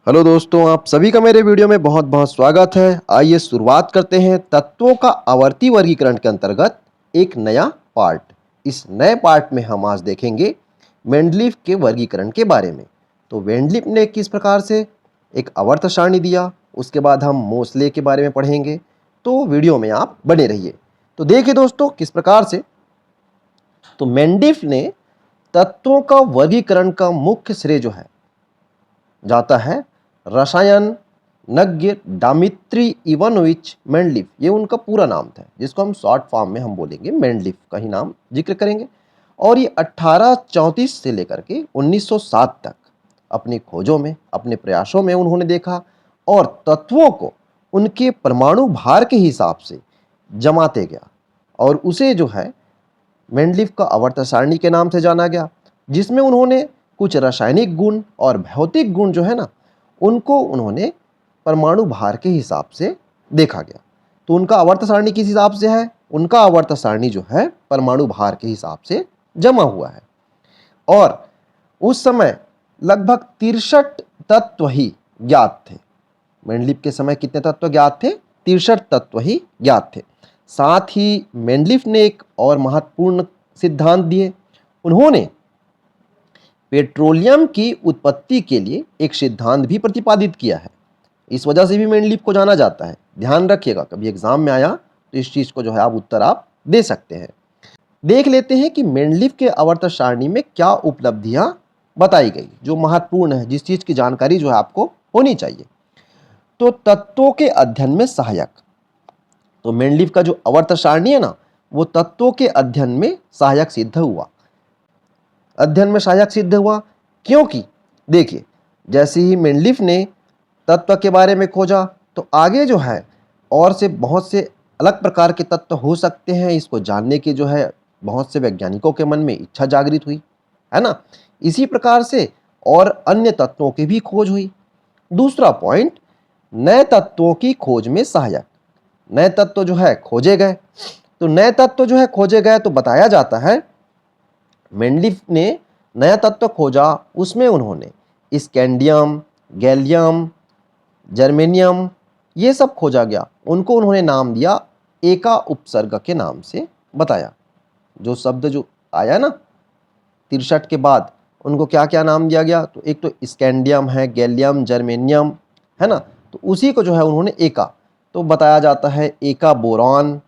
Hello दोस्तों, आप सभी का मेरे वीडियो में बहुत बहुत स्वागत है। आइए शुरुआत करते हैं तत्वों का आवर्ती वर्गीकरण के अंतर्गत एक नया पार्ट। इस नए पार्ट में हम आज देखेंगे मेंडलीफ के वर्गीकरण के बारे में। तो मेंडलीफ ने किस प्रकार से एक आवर्त सारणी दिया, उसके बाद हम मोसले के बारे में पढ़ेंगे। तो वीडियो में आप बने रहिए। तो देखिए दोस्तों किस प्रकार से तो मेंडलीफ ने तत्वों का वर्गीकरण का मुख्य श्रेय जो है जाता है रसायनज्ञ डामित्री इवानोविच मेंडलीफ। ये उनका पूरा नाम था, जिसको हम शॉर्ट फॉर्म में हम बोलेंगे मेंडलीफ का ही नाम जिक्र करेंगे। और ये 1834 से लेकर के 1907 तक अपनी खोजों में, अपने प्रयासों में उन्होंने देखा और तत्वों को उनके परमाणु भार के हिसाब से जमाते गया और उसे जो है मेंडलीफ का आवर्त सारणी के नाम से जाना गया, जिसमें उन्होंने कुछ रासायनिक गुण और भौतिक गुण जो है ना, उनको उन्होंने परमाणु भार के हिसाब से देखा गया। तो उनका आवर्त सारणी किस हिसाब से है? उनका आवर्त सारणी जो है परमाणु भार के हिसाब से जमा हुआ है। और उस समय लगभग 63 तत्व ही ज्ञात थे। मेंडलीफ के समय कितने तत्व ज्ञात थे? 63 तत्व ही ज्ञात थे। साथ ही मेंडलीफ ने एक और महत्वपूर्ण सिद्धांत दिए। उन्होंने पेट्रोलियम की उत्पत्ति के लिए एक सिद्धांत भी प्रतिपादित किया है। इस वजह से भी मेंडलीफ को जाना जाता है। ध्यान रखिएगा, कभी एग्जाम में आया तो इस चीज को जो है आप उत्तर आप दे सकते हैं। देख लेते हैं कि मेंडलीफ के आवर्त सारणी में क्या उपलब्धियां बताई गई जो महत्वपूर्ण है, जिस चीज की जानकारी जो है आपको होनी चाहिए। तो तत्वों के अध्ययन में सहायक। तो मेंडलीफ का जो आवर्त सारणी है ना, वो तत्वों के अध्ययन में सहायक सिद्ध हुआ। अध्ययन में सहायक सिद्ध हुआ क्योंकि देखिए, जैसे ही मेंडलीफ ने तत्व के बारे में खोजा तो आगे जो है और से बहुत से अलग प्रकार के तत्व हो सकते हैं, इसको जानने की जो है बहुत से वैज्ञानिकों के मन में इच्छा जागृत हुई, है ना। इसी प्रकार से और अन्य तत्वों की भी खोज हुई। दूसरा पॉइंट, नए तत्वों की खोज में सहायक। नए तत्व जो है खोजे गए। तो नए तत्व जो है खोजे गए तो बताया जाता है मेंडलीफ ने नया तत्व खोजा, उसमें उन्होंने स्कैंडियम, गैलियम, जर्मेनियम, ये सब खोजा गया। उनको उन्होंने नाम दिया एका उपसर्ग के नाम से बताया। जो शब्द जो आया ना 63 के बाद, उनको क्या क्या नाम दिया गया? तो एक तो स्कैंडियम है, गैलियम, जर्मेनियम, है ना। तो उसी को जो है उन्होंने एका, तो बताया जाता है एका बोरॉन,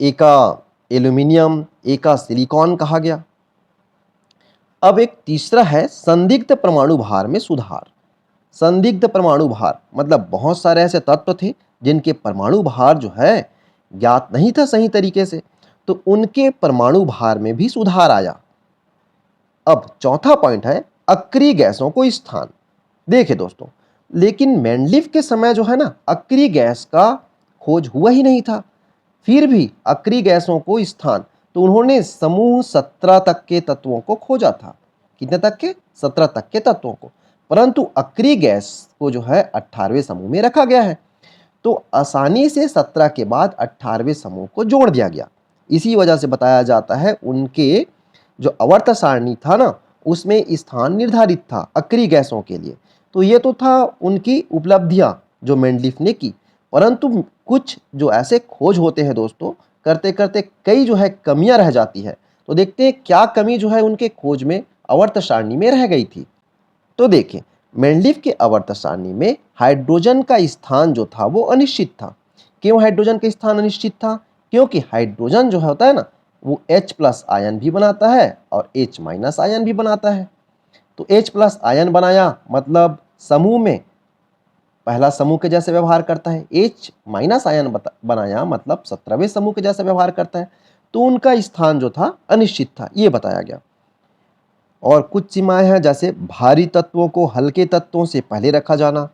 एका एल्यूमिनियम, एका सिलिकॉन कहा गया। अब एक तीसरा है संदिग्ध परमाणु भार में सुधार। संदिग्ध परमाणु भार मतलब बहुत सारे ऐसे तत्व थे जिनके परमाणु भार जो है ज्ञात नहीं था सही तरीके से, तो उनके परमाणु भार में भी सुधार आया। अब चौथा पॉइंट है अक्रिय गैसों को स्थान। देखिए दोस्तों, लेकिन मेंडलीफ के समय जो है ना, अक्रिय गैस का खोज हुआ ही नहीं था। फिर भी अक्रिय गैसों को स्थान, तो उन्होंने समूह 17 तक के तत्वों को खोजा था। कितने तक के? 17 तक के तत्वों को। परंतु अक्रिय गैस को जो है 18वें समूह में रखा गया है। तो आसानी से 17 के बाद 18वें समूह को जोड़ दिया गया। इसी वजह से बताया जाता है उनके जो आवर्त सारणी था ना, उसमें स्थान निर्धारित था अक्रिय गैसों के लिए। तो ये तो था उनकी उपलब्धियां जो मेंडलीफ ने की। परंतु कुछ जो ऐसे खोज होते हैं दोस्तों, करते करते कई जो है कमियां रह जाती है। तो देखते हैं क्या कमी जो है उनके खोज में आवर्त सारणी में रह गई थी। तो देखिए, मेंडलीफ के आवर्त सारणी में हाइड्रोजन का स्थान जो था वो अनिश्चित था। क्यों हाइड्रोजन का स्थान अनिश्चित था? क्योंकि हाइड्रोजन जो होता है ना, वो H+ आयन भी बनाता है और H- आयन भी बनाता है। तो H+ आयन बनाया मतलब समूह में पहला समूह के जैसे व्यवहार करता है। H- आयन बनाया मतलब 17वें समूह के जैसे व्यवहार करता है। तो उनका स्थान जो था अनिश्चित था, ये बताया गया। और कुछ सीमाएं हैं, जैसे भारी तत्वों को हल्के तत्वों से पहले रखा जाना।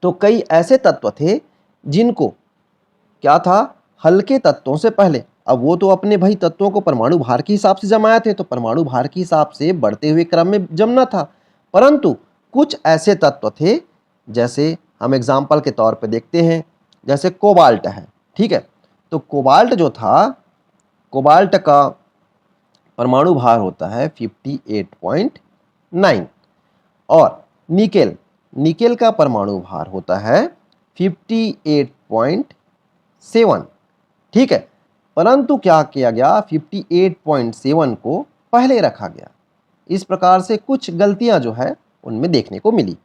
तो कई ऐसे तत्व थे जिनको क्या था, हल्के तत्वों से पहले। अब वो तो अपने भाई तत्वों को परमाणु भार के हिसाब से जमाए थे, तो परमाणु भार के हिसाब से बढ़ते हुए क्रम में जमना था। परंतु कुछ ऐसे तत्व थे, जैसे हम एग्जाम्पल के तौर पे देखते हैं, जैसे कोबाल्ट है, ठीक है। तो कोबाल्ट जो था, कोबाल्ट का परमाणु भार होता है 58.9। और निकेल निकेल का परमाणु भार होता है 58.7, ठीक है। परंतु क्या किया गया, 58.7 को पहले रखा गया। इस प्रकार से कुछ गलतियां जो है उनमें देखने को मिली।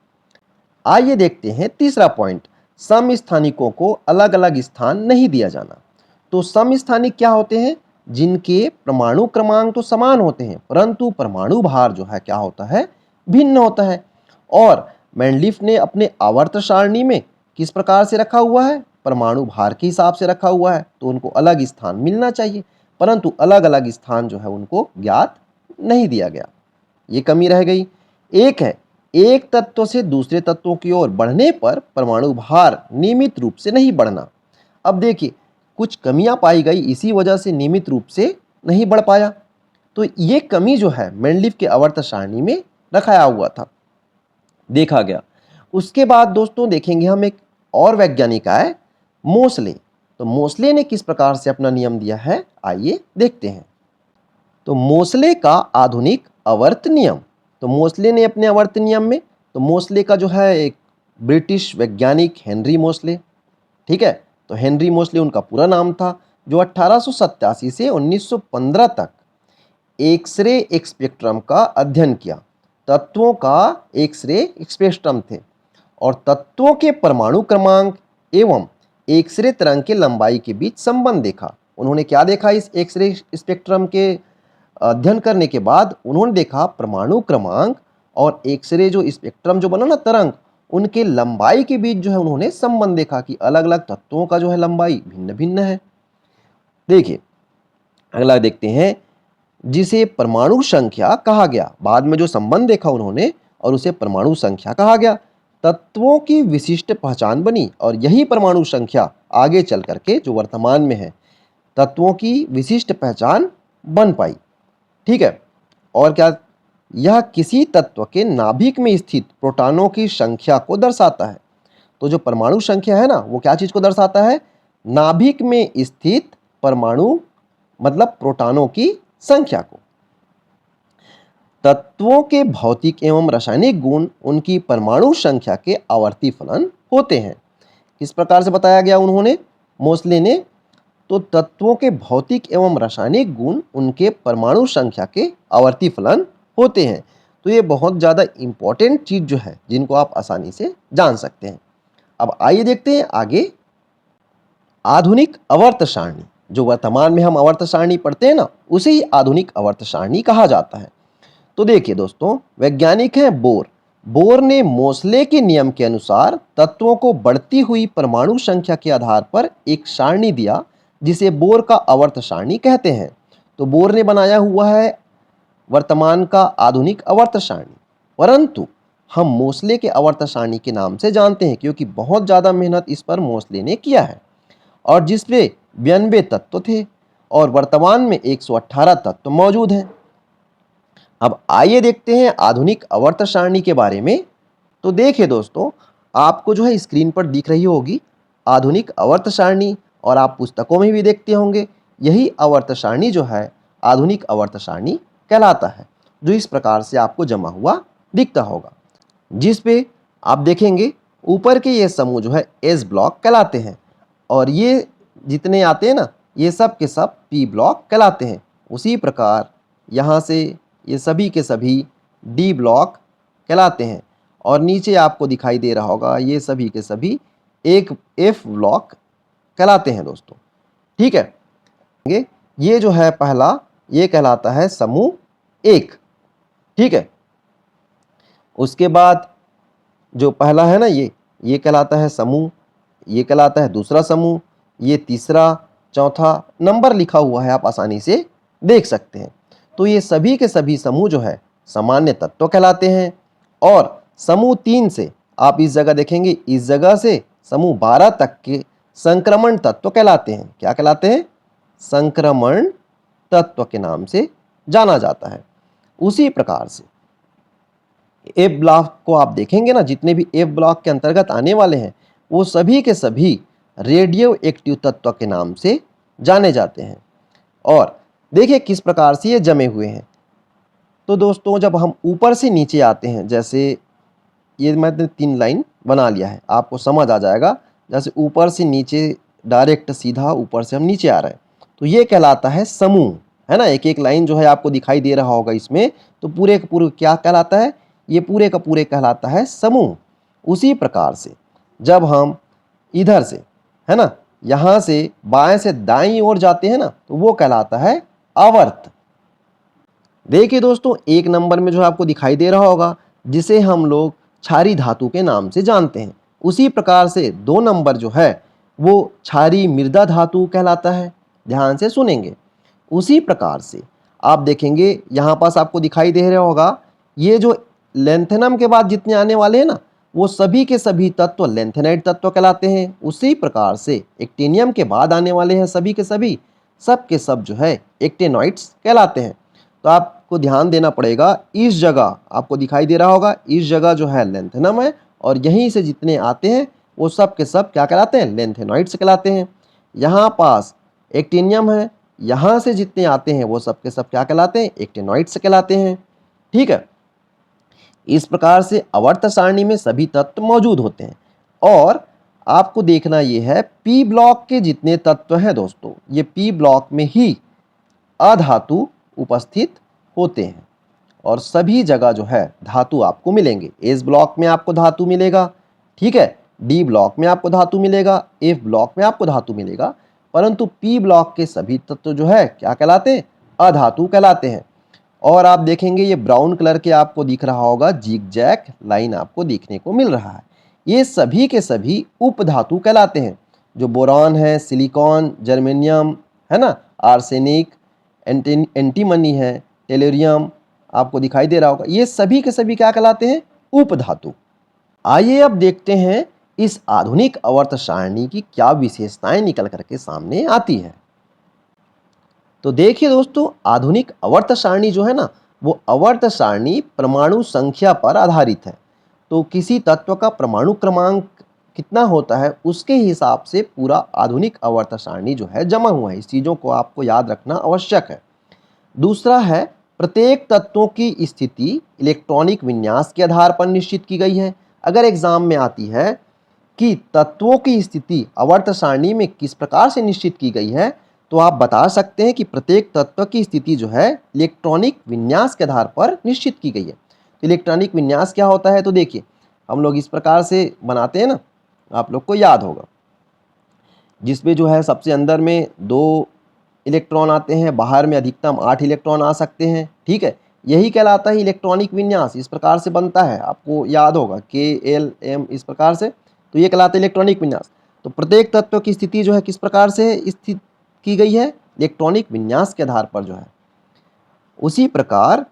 आइए देखते हैं तीसरा पॉइंट, समस्थानिकों को अलग अलग स्थान नहीं दिया जाना। तो समस्थानिक क्या होते हैं, जिनके परमाणु क्रमांक तो समान होते हैं परंतु परमाणु भार जो है क्या होता है, भिन्न होता है। और मेंडलीफ ने अपने आवर्त सारणी में किस प्रकार से रखा हुआ है, परमाणु भार के हिसाब से रखा हुआ है, तो उनको अलग स्थान मिलना चाहिए, परंतु अलग अलग स्थान जो है उनको ज्ञात नहीं दिया गया, ये कमी रह गई। एक है, एक तत्व से दूसरे तत्वों की ओर बढ़ने पर परमाणु भार नियमित रूप से नहीं बढ़ना। अब देखिए कुछ कमियां पाई गई, इसी वजह से नियमित रूप से नहीं बढ़ पाया। तो ये कमी जो है मेंडलीफ के आवर्त सारणी में रखाया हुआ था, देखा गया। उसके बाद दोस्तों देखेंगे हम एक और वैज्ञानिक आए, मोसले। तो मोसले ने किस प्रकार से अपना नियम दिया है, आइए देखते हैं। तो मोसले का आधुनिक आवर्त नियम। तो मोसले ने अपने आवर्त नियम में, तो मोसले का जो है एक ब्रिटिश वैज्ञानिक हेनरी मोसले, ठीक है। तो हेनरी मोसले उनका पूरा नाम था, जो 1887 से 1915 तक एक्सरे स्पेक्ट्रम का अध्ययन किया। तत्वों का एक्सरे स्पेक्ट्रम थे और तत्वों के परमाणु क्रमांक एवं एक्सरे तरंग के लंबाई के बीच संबंध देखा। उन्होंने क्या देखा, इस एक्सरे स्पेक्ट्रम के अध्ययन करने के बाद उन्होंने देखा परमाणु क्रमांक और एक्सरे जो स्पेक्ट्रम जो बना ना तरंग, उनके लंबाई के बीच जो है उन्होंने संबंध देखा कि अलग अलग तत्वों का जो है लंबाई भिन्न भिन्न है। देखिए अगला देखते हैं, जिसे परमाणु संख्या कहा गया। बाद में जो संबंध देखा उन्होंने और उसे परमाणु संख्या कहा गया। तत्वों की विशिष्ट पहचान बनी और यही परमाणु संख्या आगे चल करके जो वर्तमान में है तत्वों की विशिष्ट पहचान बन पाई, ठीक है। और क्या, यह किसी तत्व के नाभिक में स्थित प्रोटॉनों की संख्या को दर्शाता है। तो जो परमाणु संख्या है ना, वो क्या चीज को दर्शाता है, नाभिक में स्थित परमाणु मतलब प्रोटॉनों की संख्या को। तत्वों के भौतिक एवं रासायनिक गुण उनकी परमाणु संख्या के आवर्ती फलन होते हैं। किस प्रकार से बताया गया उन्होंने, मोसले ने, तो तत्वों के भौतिक एवं रासायनिक गुण उनके परमाणु संख्या के आवर्ती फलन होते हैं। तो ये बहुत ज़्यादा इंपॉर्टेंट चीज़ जो है जिनको आप आसानी से जान सकते हैं। अब आइए देखते हैं आगे, आधुनिक आवर्त सारणी। जो वर्तमान में हम आवर्त सारणी पढ़ते हैं ना, उसे ही आधुनिक आवर्त सारणी कहा जाता है। तो देखिए दोस्तों, वैज्ञानिक हैं बोर। बोर ने मोसले के नियम के अनुसार तत्वों को बढ़ती हुई परमाणु संख्या के आधार पर एक सारणी दिया, जिसे बोर का आवर्त सारणी कहते हैं। तो बोर ने बनाया हुआ है वर्तमान का आधुनिक आवर्त सारणी, परंतु हम मोसले के आवर्त सारणी के नाम से जानते हैं क्योंकि बहुत ज़्यादा मेहनत इस पर मोसले ने किया है और जिसमें 92 तत्व थे और वर्तमान में 118 तत्व मौजूद हैं। अब आइए देखते हैं आधुनिक आवर्त सारणी के बारे में। तो देखिए दोस्तों, आपको जो है स्क्रीन पर दिख रही होगी आधुनिक आवर्त सारणी, और आप पुस्तकों में भी देखते होंगे। यही आवर्त सारणी जो है आधुनिक आवर्त सारणी कहलाता है, जो इस प्रकार से आपको जमा हुआ दिखता होगा, जिस पे आप देखेंगे ऊपर के ये समूह जो है एस ब्लॉक कहलाते हैं और ये जितने आते हैं ना, ये सब के सब पी ब्लॉक कहलाते हैं। उसी प्रकार यहाँ से ये सभी के सभी डी ब्लॉक कहलाते हैं और नीचे आपको दिखाई दे रहा होगा ये सभी के सभी एक एफ ब्लॉक कहलाते हैं दोस्तों, ठीक है। ये जो है पहला, ये कहलाता है समूह एक, ठीक है। उसके बाद जो पहला है ना, ये कहलाता है समूह, ये कहलाता है दूसरा समूह, ये तीसरा, चौथा, नंबर लिखा हुआ है आप आसानी से देख सकते हैं। तो ये सभी के सभी समूह जो है सामान्य तत्व कहलाते हैं। और समूह 3 से आप इस जगह देखेंगे, इस जगह से समूह 12 तक के संक्रमण तत्व कहलाते हैं। क्या कहलाते हैं, संक्रमण तत्व के नाम से जाना जाता है। उसी प्रकार से एफ ब्लॉक को आप देखेंगे ना, जितने भी एफ ब्लॉक के अंतर्गत आने वाले हैं वो सभी के सभी रेडियो एक्टिव तत्व के नाम से जाने जाते हैं। और देखिए किस प्रकार से ये जमे हुए हैं। तो दोस्तों जब हम ऊपर से नीचे आते हैं, जैसे ये मैंने 3 लाइन बना लिया है, आपको समझ आ जाएगा। जैसे ऊपर से नीचे डायरेक्ट सीधा ऊपर से हम नीचे आ रहे हैं, तो ये कहलाता है समूह, है ना। एक एक लाइन जो है आपको दिखाई दे रहा होगा इसमें, तो पूरे का पूरे क्या कहलाता है, ये पूरे का पूरे कहलाता है समूह। उसी प्रकार से जब हम इधर से, है ना, यहाँ से बाएं से दाईं ओर जाते हैं ना, तो वो कहलाता है आवर्त। देखिए दोस्तों, 1 नंबर में जो आपको दिखाई दे रहा होगा, जिसे हम लोग क्षारीय धातु के नाम से जानते हैं। उसी प्रकार से 2 नंबर जो है वो क्षारीय मृदा धातु कहलाता है। ध्यान से सुनेंगे। उसी प्रकार से आप देखेंगे यहाँ पास आपको दिखाई दे रहा होगा, ये जो लेंथेनम के बाद जितने आने वाले हैं ना, वो सभी के सभी तत्व लेंथेनाइट तत्व कहलाते हैं। उसी प्रकार से एक्टिनियम के बाद आने वाले हैं सभी के सभी, सब के सब जो है एक्टेनॉइड्स कहलाते हैं। तो आपको ध्यान देना पड़ेगा, इस जगह आपको दिखाई दे रहा होगा, इस जगह जो है लेंथेनम है, और यहीं से जितने आते हैं वो सब के सब क्या कहलाते हैं, लेंथेनॉइड्स कहलाते हैं। यहाँ पास एक्टिनियम है, यहाँ से जितने आते हैं वो सब के सब क्या कहलाते हैं, एक्टिनॉइड्स कहलाते हैं। ठीक है। इस प्रकार से आवर्त सारणी में सभी तत्व मौजूद होते हैं। और आपको देखना ये है, पी ब्लॉक के जितने तत्व हैं दोस्तों, ये पी ब्लॉक में ही अधातु उपस्थित होते हैं, और सभी जगह जो है धातु आपको मिलेंगे। एस ब्लॉक में आपको धातु मिलेगा, ठीक है, डी ब्लॉक में आपको धातु मिलेगा, एफ ब्लॉक में आपको धातु मिलेगा, परंतु पी ब्लॉक के सभी तत्व जो है क्या कहलाते हैं, अधातु कहलाते हैं। और आप देखेंगे ये ब्राउन कलर के आपको दिख रहा होगा, जिग जैग लाइन आपको देखने को मिल रहा है, ये सभी के सभी उपधातु कहलाते हैं। जो बोरॉन है, सिलिकॉन, जर्मेनियम, है ना, आर्सेनिक, एंटीमनी है, टेलोरियम आपको दिखाई दे रहा होगा, ये सभी के सभी क्या कहलाते हैं, उपधातु। आइए अब देखते हैं इस आधुनिक आवर्त सारणी की क्या विशेषताएं निकल करके सामने आती है। तो देखिए दोस्तों, आधुनिक आवर्त सारणी जो है ना, वो आवर्त सारणी परमाणु संख्या पर आधारित है। तो किसी तत्व का परमाणु क्रमांक कितना होता है, उसके हिसाब से पूरा आधुनिक आवर्त सारणी जो है जमा हुआ है। इस चीज़ों को आपको याद रखना आवश्यक है। दूसरा है, प्रत्येक तत्वों की स्थिति इलेक्ट्रॉनिक विन्यास के आधार पर निश्चित की गई है। अगर एग्जाम में आती है कि तत्वों की स्थिति आवर्त सारणी में किस प्रकार से निश्चित की गई है, तो आप बता सकते हैं कि प्रत्येक तत्व की स्थिति जो है इलेक्ट्रॉनिक विन्यास के आधार पर निश्चित की गई है। तो इलेक्ट्रॉनिक विन्यास क्या होता है, तो देखिए हम लोग इस प्रकार से बनाते हैं ना, आप लोग को याद होगा, जिसमें जो है सबसे अंदर में 2 इलेक्ट्रॉन आते हैं, बाहर में अधिकतम 8 इलेक्ट्रॉन आ सकते हैं। ठीक है, यही कहलाता है इलेक्ट्रॉनिक विन्यास। इस प्रकार से बनता है, आपको याद होगा, KLM इस प्रकार से, तो ये कहलाता है इलेक्ट्रॉनिक विन्यास। तो प्रत्येक तत्व की स्थिति जो है किस प्रकार से स्थित की गई है, इलेक्ट्रॉनिक विन्यास के आधार पर जो है। उसी प्रकार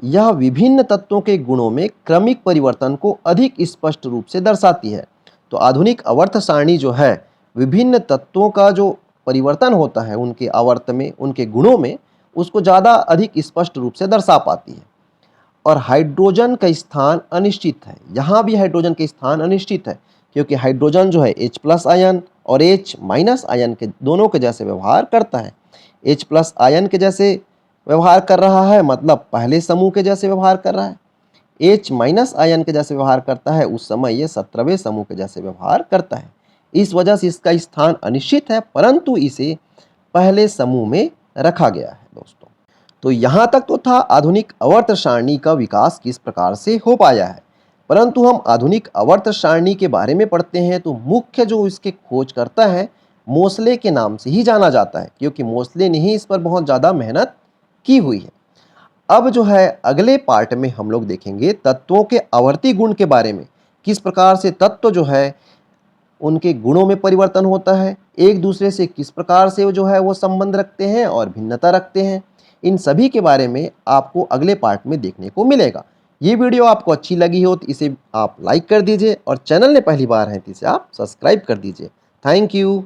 यह विभिन्न तत्वों के गुणों में क्रमिक परिवर्तन को अधिक स्पष्ट रूप से दर्शाती है। तो आधुनिक आवर्त सारणी जो है विभिन्न तत्वों का जो परिवर्तन होता है उनके आवर्त में, उनके गुणों में, उसको ज़्यादा अधिक स्पष्ट रूप से दर्शा पाती है। और हाइड्रोजन का स्थान अनिश्चित है। यहाँ भी हाइड्रोजन का स्थान अनिश्चित है, क्योंकि हाइड्रोजन जो है H+ आयन और H- आयन के दोनों के जैसे व्यवहार करता है। H+ आयन के जैसे व्यवहार कर रहा है, मतलब पहले समूह के जैसे व्यवहार कर रहा है। H- आयन के जैसे व्यवहार करता है, उस समय ये 17वें समूह के जैसे व्यवहार करता है। इस वजह से इसका स्थान अनिश्चित है, परंतु इसे पहले समूह में रखा गया है दोस्तों। तो यहाँ तक तो था आधुनिक आवर्त सारणी का विकास किस प्रकार से हो पाया है। परंतु हम आधुनिक आवर्त सारणी के बारे में पढ़ते हैं तो मुख्य जो इसके खोज करता है, मोसले के नाम से ही जाना जाता है, क्योंकि मोसले ने ही इस पर बहुत ज़्यादा मेहनत की हुई है। अब जो है अगले पार्ट में हम लोग देखेंगे तत्वों के आवर्ती गुण के बारे में, किस प्रकार से तत्व जो है उनके गुणों में परिवर्तन होता है, एक दूसरे से किस प्रकार से जो है वो संबंध रखते हैं और भिन्नता रखते हैं। इन सभी के बारे में आपको अगले पार्ट में देखने को मिलेगा। ये वीडियो आपको अच्छी लगी हो तो इसे आप लाइक कर दीजिए, और चैनल में पहली बार हैं तो इसे आप सब्सक्राइब कर दीजिए। Thank you.